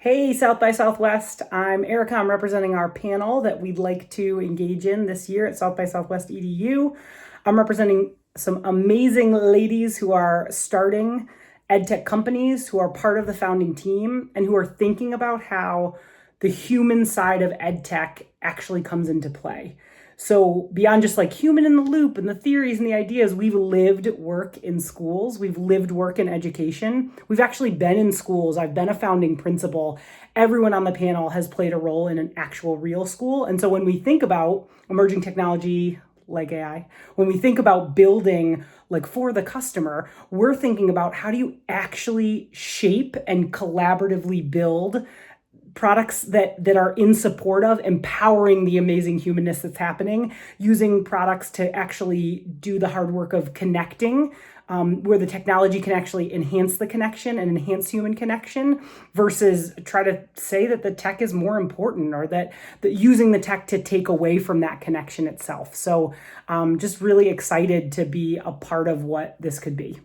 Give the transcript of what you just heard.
Hey, South by Southwest. I'm Erica. I'm representing our panel that we'd like to engage in this year at South by Southwest EDU. I'm representing some amazing ladies who are starting edtech companies, who are part of the founding team, and who are thinking about how the human side of edtech actually comes into play. So beyond just like human in the loop and the theories and the ideas, we've lived work in schools. We've lived work in education. We've actually been in schools. I've been a founding principal. Everyone on the panel has played a role in an actual real school. And so when we think about emerging technology like AI, when we think about building like for the customer, we're thinking about how do you actually shape and collaboratively build products that are in support of empowering the amazing humanness that's happening, using products to actually do the hard work of connecting, where the technology can actually enhance the connection and enhance human connection versus try to say that the tech is more important or that using the tech to take away from that connection itself. So just really excited to be a part of what this could be.